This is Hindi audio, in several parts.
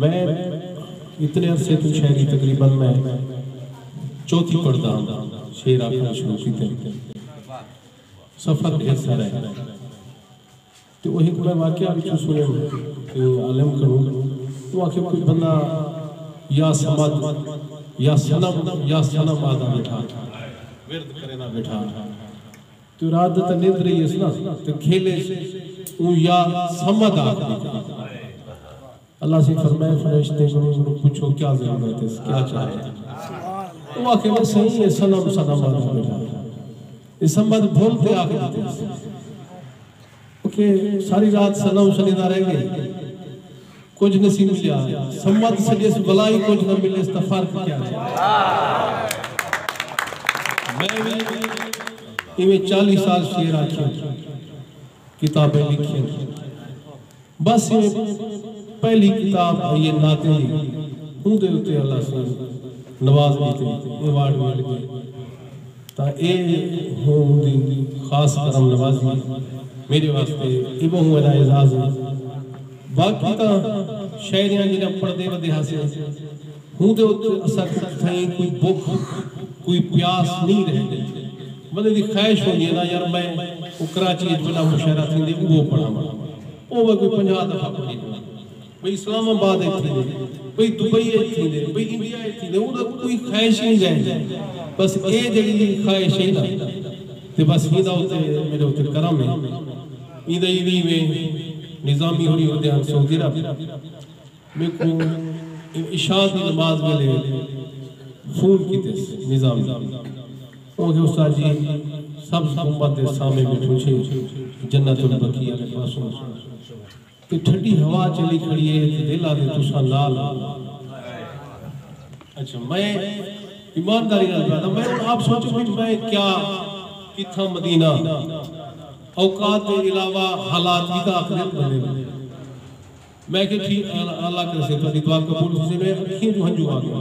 मैं इतने अरसे तो शहरी तकरीबन मैं चौथी पढ़ता हूँ शेर आखिर शुरू की सफर ढेर सारा है तो वही मैं वाकया भी सुने तो आलम करूँ तो आखिर कोई बंदा या समद या सनम आदा बैठा विरद करे ना बैठा तो रात तो नींद रही है ना तो खेले या समद अल्लाह से फरमाए फरिश्ते को पूछो क्या जरूरत है क्या चाहते हैं वो आखिर में सही है सनम आदा बैठा ये समद बोलते आखिर ओके सारी रात सनम सनीदा रहेंगे कुछ नसीब मिला संवाद से जिस भलाई कुछ न मिले इसका फर्क क्या है मैं भी इन्हें 40 साल शेर आखिया किताबें लिखी बस ये पहली किताब ये नाते उनके उत्ते अल्लाह से नवाज दी अवार्ड मिल गए ता ए हो दी खास करम नवाजी मेरे वास्ते इबो हुआ एजाज बाकी तो शायरियां जिन्हें पढ़ते वधे हासिल हूं दे असर थई कोई भुख कोई प्यास नहीं रह गई बंदे दी ख्वाहिश होंदी है ना यार मैं कराची बड़ा मुशायरा थींदे वो पढ़ावां ओ मैं कोई 50 दफा पढ़ी भाई इस्लामाबाद थी भाई दुबई थी भाई इंडिया थी वो कोई ख्वाहिश नहीं रह बस ये जड़ी ख्वाहिश है ना ते बस ईदा उते मेरे उते करम है ईदा ईदी में निजामी होनी होते हैं सऊदी अरब मेरे को इशा की नमाज वेले फोन कीते निजामी ओके उस्ताद जी सब उम्मत के सामने बैठो छे जन्नतुल बकिया के पासों कि ठंडी हवा चली खड़ी है दिल आदे तुसा लाल अच्छा मैं ईमानदारी नाल कहता मैं आप सोचो कि मैं क्या किथा मदीना औकात के अलावा हालात की का आखिरत बने मैं कि ठीक अल्लाह करे से तुम्हारी दुआ कबूल से मैं अखियां जो हंजू आ गया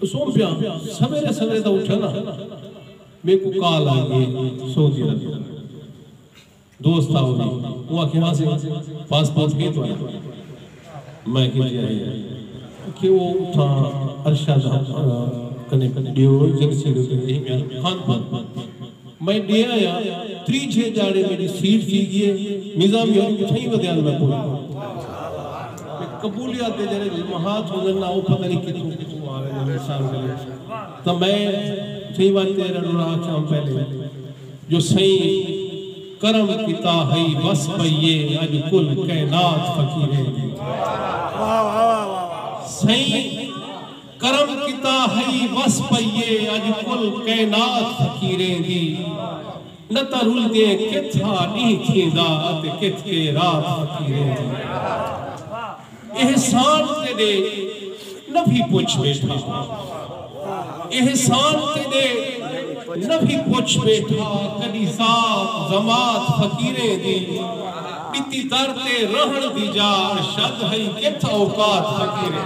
सो पिया सवेरे सवेरे तो उठा ना मेरे को कॉल आ गई सऊदी अरब दोस्त आओ वो आखिर वहां से पासपोर्ट के तो मैं कि कि वो उठा अरशद कने डियो जगसी दे खान पान मैं दे आया 3-6 जाड़े मेरी सीट थी गई निजामी और सही बदयाल में पूरा कबूलियत दे जरे महात होने ना वो पता नहीं कितने आ रहे हैं इंसान के तो मैं सही बात तेरे रहा शाम पहले जो सही करम किता है बस पइए आज कुल कायनात फकीरे वाह वाह वाह सही करम किता है बस पइए आज कुल कायनात फकीरे दी न तरुल दे किथा नी थींदा ते किथ के रात फकीरे दी एहसान तेरे नभी पुछ बैठा एहसान तेरे नभी पुछ बैठा कदी साथ जमात फकीरे दी इति दरते रहन दी जा अरशद है किथ औकात फकीरे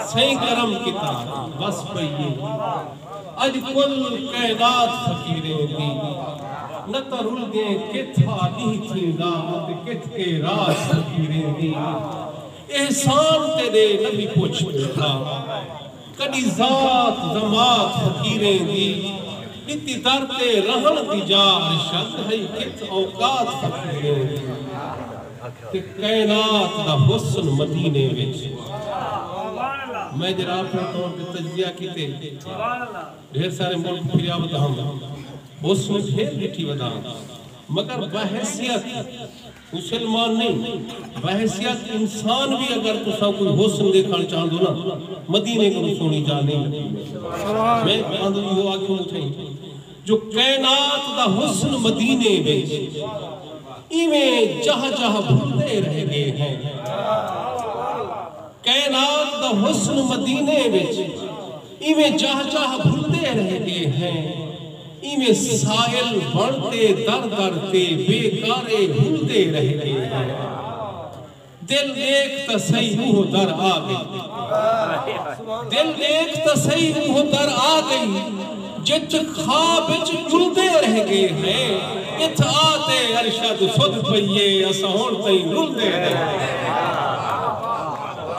सही करम किता बस पइए अज कुल कायनात फकीरे दी न तरुल दे किथा नहीं थींदा ते किथ के रात फकीरे दी एहसान तेरे नभी पुछ बैठा कदी जात जमात फकीरे दी इति दरते रहन दी जा अरशद है किथ औकात फकीरे दी ते कायनात दा हुस्न मदीने विच मैं जरा अपने तौर पे तज्जिया कीते ढेर सारे मुल्क फिरिया बताऊंगा हुस्न फिर लिठी बताऊंगा मगर बहैसियत मुसलमान नहीं बहैसियत इंसान भी अगर तुसा कोई हुस्न देखना चाहदो ना मदीने को सोनी जाने मैं आंदो यो आंखों उठाई जो कायनात दा हुस्न मदीने विच इवें जहां जहां भूलते रह गए हैं कायनात दा हुस्न मदीने विच इवें जहां जहां भूलते रह गए हैं इवें साहिल बनते दर दर ते बेकारे भूलते रह गए हैं दिल एक त सही मुंह दर आ गई दिल एक त सही मुंह दर आ गई जित ख्वाब विच झुलते रह गए हैं इत आते अरशद सुध पईए असा हुण तई रुलदे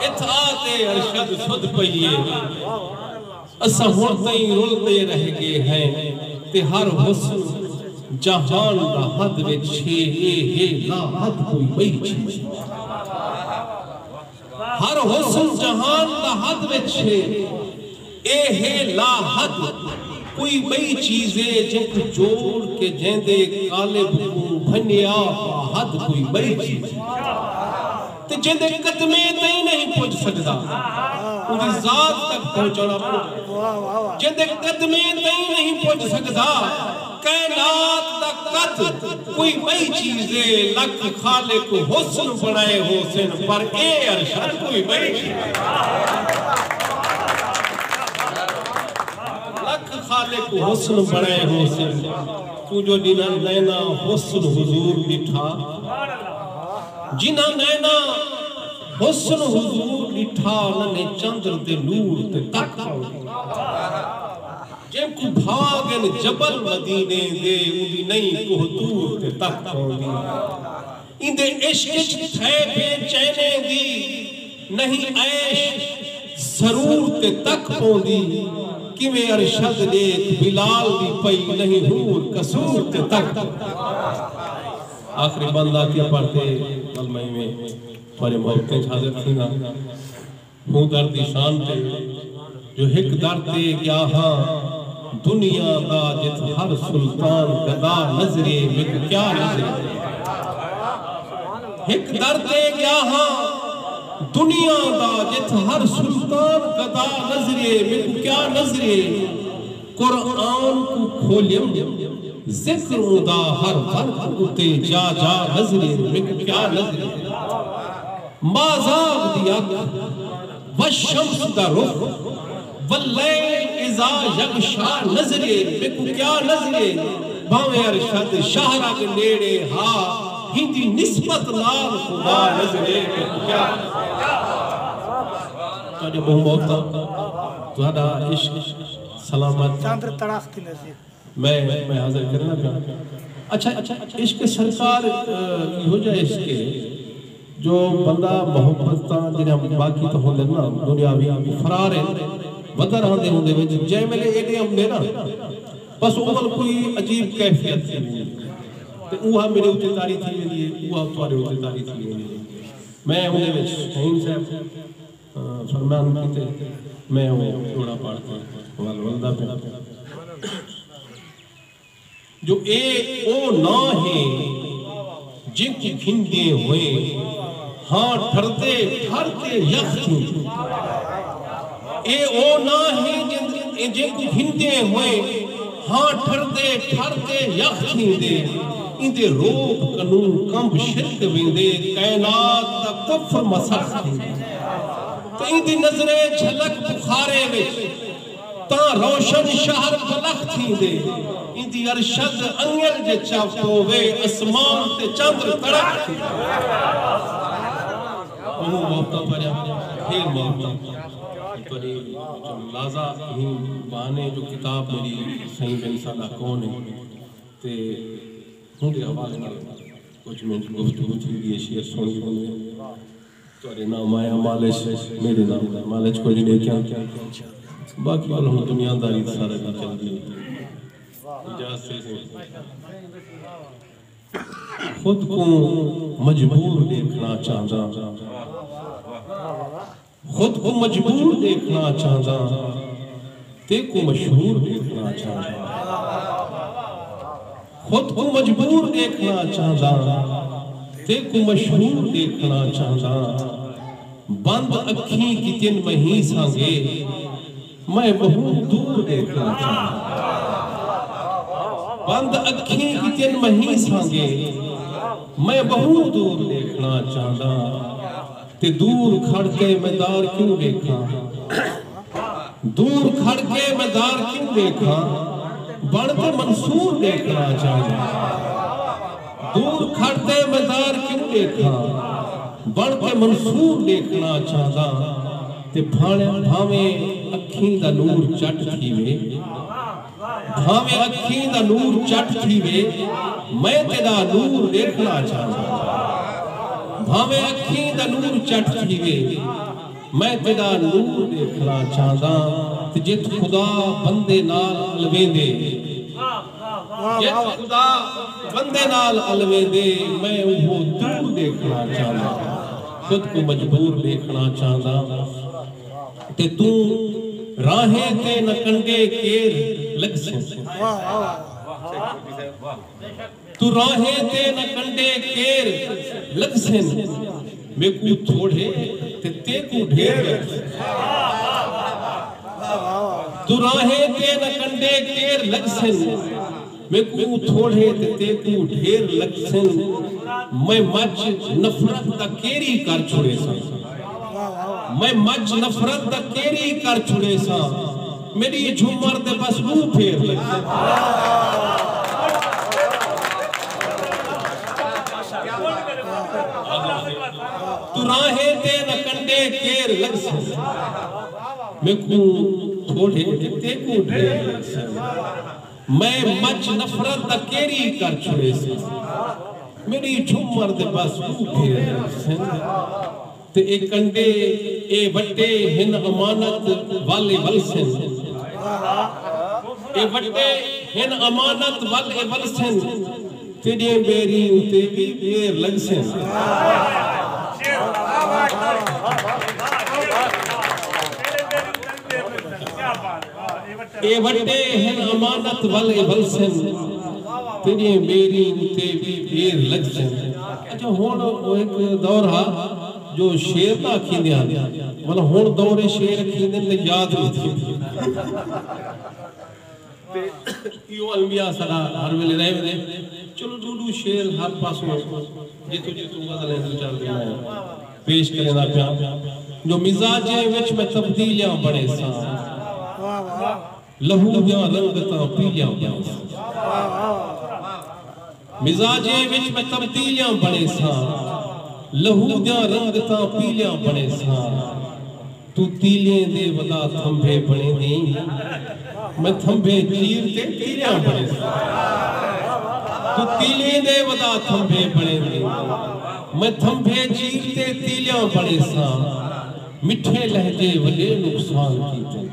इत आते अरशद सुध पईए असा हुण तई रुलदे रह गए हैं ते हर हुस्न जहान दा हद विच हे ला हद कोई बई चीज हर हुस्न जहान दा हद विच हे ला हद कोई बई चीज़े जिनको जोड़ के जेंदे कालिब को भनिया हद कोई बई चीज़ ते जेंदे कदमे तई नहीं पहुंच सकदा उनकी जात तक पहुंचना जेंदे कदमे तई नहीं पहुंच सकदा कायनात दा कद कोई बई चीज़े लख खालिक हुस्न बनाए हुसैन पर ए अरशद कोई बई खाले को हुस्न बनाए हुसैन तू जो जिना नैना हुस्न हुजूर दिठा जिना नैना हुस्न हुजूर दिठा नने चंद्र दे नूर ते तक जेम को भागन जबल मदीने दे उदी नहीं को दूर ते तक पौंदी इंदे इश्क थे बेचैने दी नहीं ऐश जरूर ते तक पौंदी किवे अरशद देख बिलाल दी पई नहीं हूर कसूर ते तक आखिरी बंदा क्या पढ़ते कलमे में पर मौतें हाजिर थी ना हूं दर्द शान ते जो हिक दर्द ते क्या हां दुनिया दा जित हर सुल्तान गदा नजरे में क्या नजरे हिक दर्द ते क्या हां दुनिया दा जित हर सुल्तान गदा नजरे में क्या नजरे कुरान को खोलियम जिक्र उदा हर वर्क उते जा जा नजरे में क्या नजरे माज़ाब दिया वशम्स दा रुख वल्लैल इज़ा यग़शा नजरे में क्या नजरे भावे अरशद शाहरा के नेड़े हा हिंदी निस्बत नाल खुदा नजरे में क्या तो बहुत तुहाडा इश्क सलामत चंद्र तड़ाख की नसीब मैं हाजिर करना पिया अच्छा इश्क सरकार हो जाए इसके जो बंदा मोहब्बत जिन्हें हम बाकी तो होंदे ना दुनियावी फरार है वदर आंदे होंदे विच जय मेले एडे हमने ना बस ओवल कोई अजीब कैफियत थी ते उहा मेरे उते तारी थी वेंदी है उहा तुहाडे उते तारी थी वेंदी है मैं उहदे विच शहीन साहब फरमान कीते मैं थोड़ा पढ़ता वल वलदा पे जो ए ओ ना है जिनकी खिंदे हुए हां ठरते ठरते यख्ती ए ओ ना है जिनकी खिंदे हुए हां ठरते ठरते यख्ती दे इंदे रोब कानून कंब शिरक वेंदे कायनात दा कुफ्र मसखती तो इंदी नजरे झलक बुखारे विच ता रोशन शहर बलख थींदे इंदी अरशद अंगल जे चापोवे आसमान ते चंद्र तड़क ओ मौका पड़या फिर मौका पड़ी जो लाजा ही बाने जो किताब मेरी सही बिन सादा कौन है ते हुंदे हवाले नाल कुछ मिनट गुफ्तगू थी ये शेर सुन के बंदे तोरे नाम आया मालिश मेरे नाम मालिश को नहीं क्या बाकी वालों हम दुनियादारी सारा भी चल रही इजाजत से खुद को मजबूर देखना चाहता खुद को मजबूर देखना चाहता ते को मशहूर देखना चाहता खुद को मजबूर देखना चाहता ते को मशहूर देखना चाहता बंद अखी की तिन मही सांगे मैं बहुत दूर देखना चाहता बंद अखी की तिन मही सांगे मैं बहुत दूर देखना चाहता ते दूर खड़ के मैदार क्यों देखा दूर खड़ के मैदार क्यों देखा बढ़ते मंसूर देखना चाहता दूर खड़ते मैदार क्यों देखा बढ़ते मंसूर देखना चाहता ते भावे अखी दा नूर चट थीवे भावे अखी दा नूर चट थीवे मैं तेरा नूर देखना चाहता भावे अखी दा नूर चट थीवे मैं तेरा नूर देखना चाहता ते जित खुदा बंदे नाल अलवेंदे जित खुदा बंदे नाल अलवेंदे मैं वो दूर देखना चाहता खुद को मजबूर देखना चाहता ते तू राहें ते न कंडे केर लग से तू राहें ते न कंडे केर लग से मैं को थोड़े ते को ढेर तू राहें ते न कंडे केर लग से मैं को थोड़े ते को ढेर लग से मैं मच नफरत दा केरी कर छुड़े सा मैं मच नफरत दा केरी कर छुड़े सा मेरी झूमर दे बस मुंह फेर लग तू राहें ते न कंडे केर लग से मैं को थोड़े ते को ढेर लग से मैं मच नफरत दा केरी कर छुड़े सा मेरी झूमर दे बस मुंह फेर लग से ते एक कंडे ए वट्टे हिन अमानत वाले वलसन ए वट्टे हिन अमानत वाले वलसन तेरे बेरी उते भी देर लगसन ए वट्टे हिन अमानत वाले वलसन तेरे बेरी उते भी देर लगसन अच्छा हुण एक दौर हा जो शेर ता खींदे मतलब हुण दौरे शेर खींदे ने याद नहीं थी ते यो अलमिया सदा हर वेले रहवे चलो डूडू शेर हर पासों जितु जितु बदले दो चार दिन पेश करेना प्या जो मिजाजे विच में तब्दीलियां बड़े सा लहू दियां रंगतां पीलियां बड़े सा मिजाजे विच में तब्दीलियां बड़े सा लहू दियां रंगतां पीलियां बने सा तू तीले दे वदा थंभे बने दी मैं थंभे चीर ते तीलियां बने सा तू तीले दे वदा थंभे बने दी मैं थंभे चीर ते तीलियां बने सा मिठे लहजे वले नुकसान कीते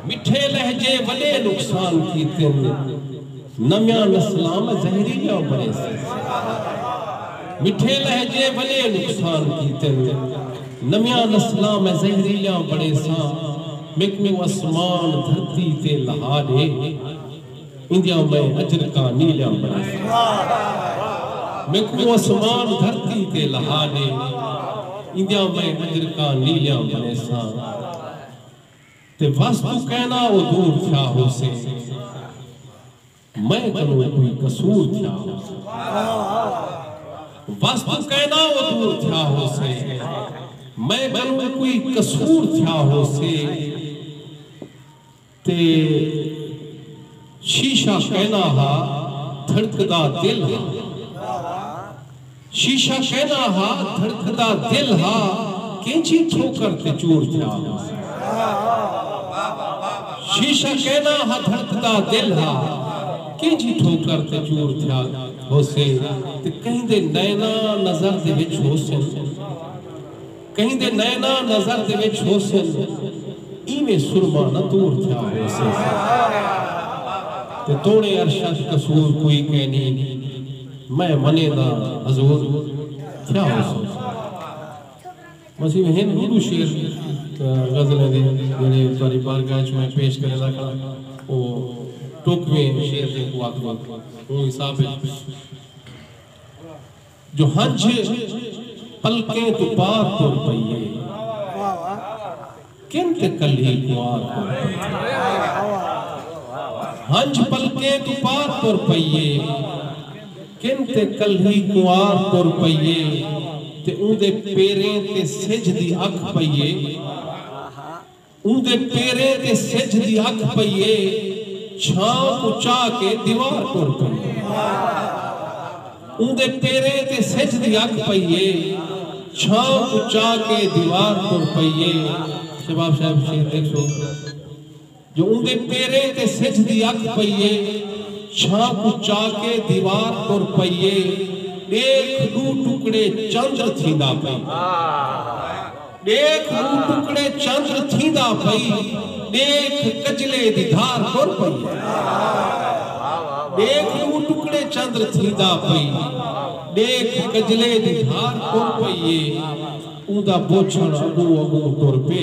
मिठे लहजे वले नुकसान कीते नमियां नस्लां में जहरीलियां बने सा मिठे लहजे वले नुकसान कीते नमियां नस्लां में जहरीलियां बड़े सा मैं को आसमान धरती ते लहा दे इंदिया में अजर का नीलियां बड़े सा मैं को आसमान धरती ते लहा दे इंदिया में अजर का नीलियां बड़े सा ते वास्तु कहना वो दूर था हो से मैं करूं कोई कसूर था वास्तु कहना वो दूर था हो से मैं करूं कोई कसूर था हो से ते शीशा कहना हा धड़कदा दिल हा शीशा कहना हा धड़कदा दिल हा केंची ठोकर ते चूर था शीशा कहना हा धड़कदा दिल हा केंची ठोकर ते चूर था होसे ते कहीं दे नैना नजर दे विच होसन कहीं दे नैना नजर दे विच होसन इवें सुरमा न दूर था होसे ते तोड़े अरशद कसूर कोई कहनी मैं मने दा हजूर क्या होसे मसीह हिंद उर्दू शेर गजलें दे जेने सारी बारगाह में पेश करे लगा ओ टोकवे शेर दे को आखो वो हिसाब है जो हज पलके तो पार तुर पइए किंते कली कुआर तुर हज पलके तो पार तुर पइए किंते कली कुआर तुर पइए ते उंदे पेरें ते सिज दी अख पइए उंदे पेरें ते सिज दी अख पइए छां उचा के दीवार तुर पइए उंदे पेरे ते सिज दी अख पइए छां उचा के दीवार तुर पइए शबाब साहब शेर 100 जो उनके पेरे ते सिजदी अख पईए छां कुचा के दीवार तुर पईए देख दू टुकड़े चंद्र थींदा पई देख दू टुकड़े चंद्र थींदा पई देख कजले दी धार तुर पई देख दू टुकड़े चंद्र थींदा पई देख कजले दी धार तुर पईए उदा बोछण अगू अगू तुर पे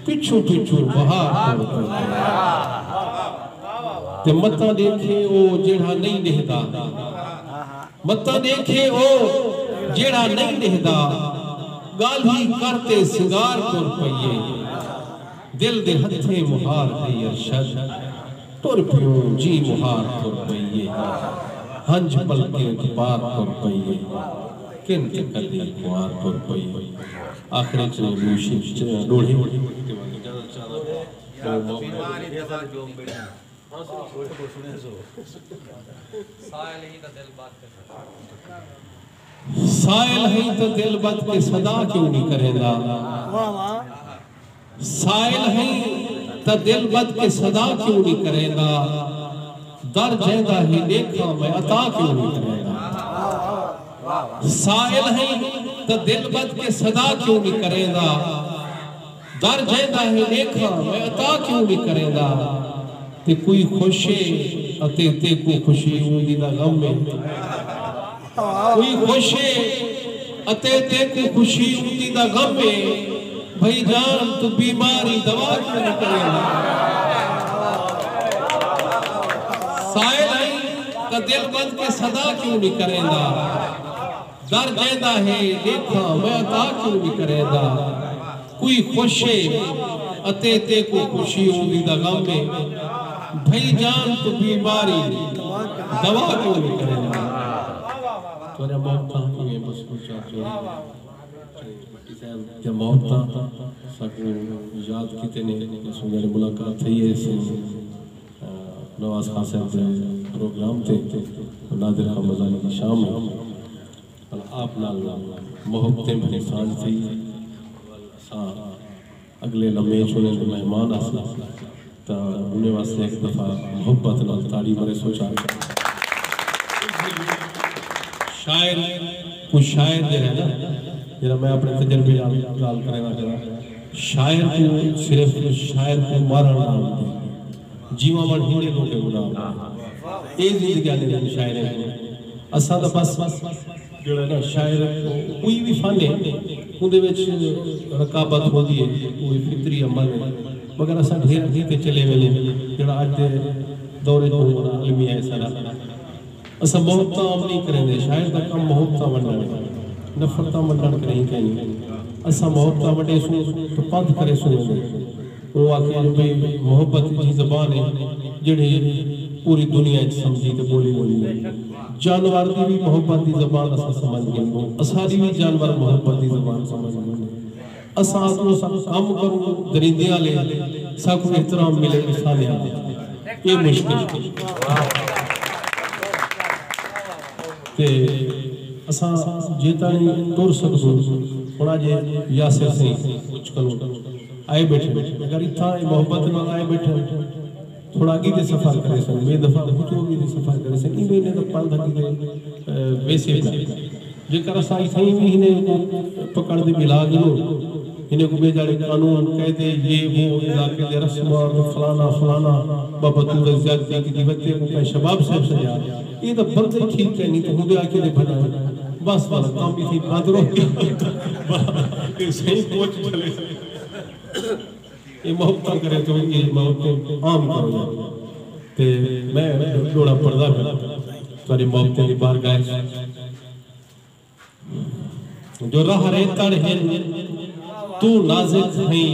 पिछू पिछू बहार तुर पे ते मता देखे ओ जेड़ा नहीं दिखदा मता देखे ओ जेड़ा नहीं दिखदा गाली करते सिंगार तुर पईए दिल दे हथे मुहार है अरशद तुर पियो जी मुहार तुर पईए हंज पलके पार तुर पईए किन कदी कुआर तुर पईए आखिर च मूशी लोढ़े साइल है तो दिल बद के सदा क्यों नहीं करेगा साइल है तो दिल बद के सदा क्यों नहीं करेगा दर जेंदा ही देखा मैं अता क्यों नहीं करेगा साइल है तो दिल बद के सदा क्यों नहीं करेगा दर जेंदा ही देखा मैं अता क्यों नहीं करेगा ते कोई खुशे अते ते को खुशी उंदी दा गम में कोई खुशे अते ते को खुशी उंदी दा गम में भाई जान तू बीमारी दवा क्यों नहीं करेगा साइल है तो दिल बद के सदा क्यों नहीं करेगा दर जेंदा है देखा मैं अता क्यों नहीं करेगा कोई खुशे अते ते को खुशी उंदी दा गम में भाई जान तो बीमारी दवा क्यों नहीं करेगा तोरे मौत में बस पूछा जब मौत सकू याद किते ने सुने मुलाकात थई है नवाज खान साहब के प्रोग्राम थे नादिर रमजान की शाम में आप नाल मोहब्बतें भरी सांझ थी अगले लम्हे सुने मेहमान आसा तो उन्हें वास्ते एक दफ़ा मोहब्बत नाल ताड़ी मरे सोचा शायर कुछ शायर दे है ना जरा मैं अपने तजर्बे नाल करना चाहता शायर को सिर्फ शायर को मारन नाम दे जीवा मन हिंदे लोगे गुनाह ए जिंदगी ने शायर है असा दा बस जेड़ा ना शायर कोई भी फन है उनदे विच रकाबत होंदी है कोई फितरी अमल है मगर असा ढेर ढीते चले वेले जेड़ा आज दे दौरे जो आलमी है सारा असा मोहब्बत आम नहीं करेंगे शायर का काम मोहब्बत वंडण नफरत वंडण नहीं कहीं असा मोहब्बत वंडे सु तो पंथ करे सुने वो आके जो भाई मोहब्बत की ज़बान है जेड़ी पूरी दुनिया समझी ते बोली बोली जानवर की भी मोहब्बत की ज़बान असा समझ गए असारी भी जानवर मोहब्बत की ज़बान समझ गए असा तो काम करूं दरिंदे वाले सबको एहतराम मिले इंसान ये मुश्किल ते असा जेता तुर सकूं थोड़ा जे यासिर से कुछ करूं आए बैठे अगर इतना मोहब्बत में आए बैठे थोड़ा आगे दे सफर करे सन बे दफा हुतो भी दे सफर करे सन ई महीने तो पाल धकी वैसे जेकर असा सही भी ने पकड़ दे मिला दो इन्हें को बेजाड़े कानून कहते ये वो इलाके दे रस्म और फलाना फलाना बाबा तू ज्यादती की दिवते को शबाब साहब से यार ये तो बंदे ठीक है नहीं तो हुदे आके दे बना बस बस काम भी थी बादरो के सही पहुंच चले ये मोहब्बत करे तो ये मोहब्बत आम करो ते मैं थोड़ा पर्दा कर सारी मोहब्बत की बारगाह जो राह रे तड़ है तू नाज़िक है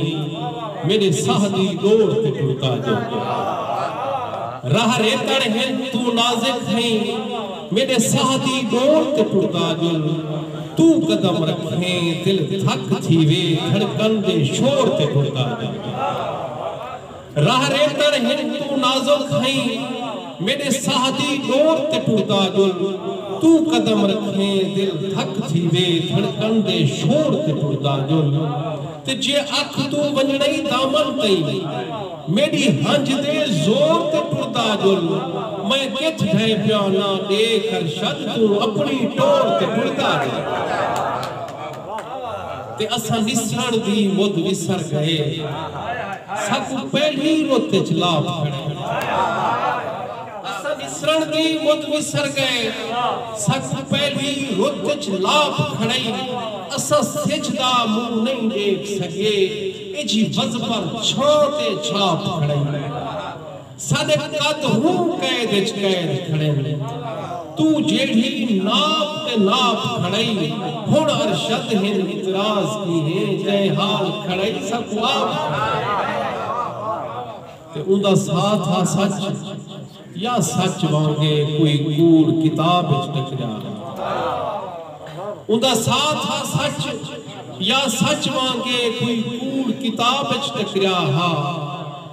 मेरे साहदी डोर ते टूटा जो राह रे तड़ है तू नाज़िक है मेरे साहदी डोर ते टूटा जो तू कदम रखे दिल थक थी वे धड़कन दे शोर ते टूटा राह रे तड़ है तू नाज़िक है मेरे साहदी डोर ते टूटा जो तू कदम रखे दिल धक थी वे धड़कन दे शोर ते टुरदा जुल ते जे अख तू वंजणई दामन तई मेरी हंज दे जोर ते टुरदा जुल मैं किथ ढे पिया ना देख अरशद तू अपनी टोर ते टुरदा ते असा निसण दी मुद विसर गए सक पहली रोते चलाप खड़े असा निसण दी मुद विसर गए सक पहली रोते चलाप खड़े असा सिजदा मुंह नहीं देख सके ए जी वज पर छोटे छाप खड़े सादे कद हूं कैद विच कैद खड़े तू जेड़ी नाप ते नाप खड़ई हुण अरशद हिंद इतराज की है जय हाल खड़ई सब ते उंदा साथ आ सच या सच वांगे कोई कूड़ किताब विच टकरा उंदा साथ आ सच या सच वांगे कोई कूड़ किताब विच टकरा हा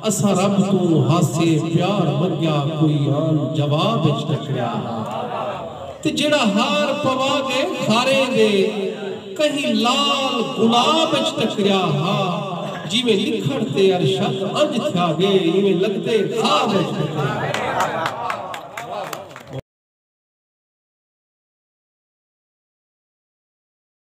असा रब तू हासे प्यार मंगया कोई आन जवाब विच टकरा ते जेड़ा हार पवा गए खारे दे कहीं लाल गुलाब विच टकरा हा जिवें लिखण ते अरशद अंज थया गए इवें लगदे ख्वाब विच टकरा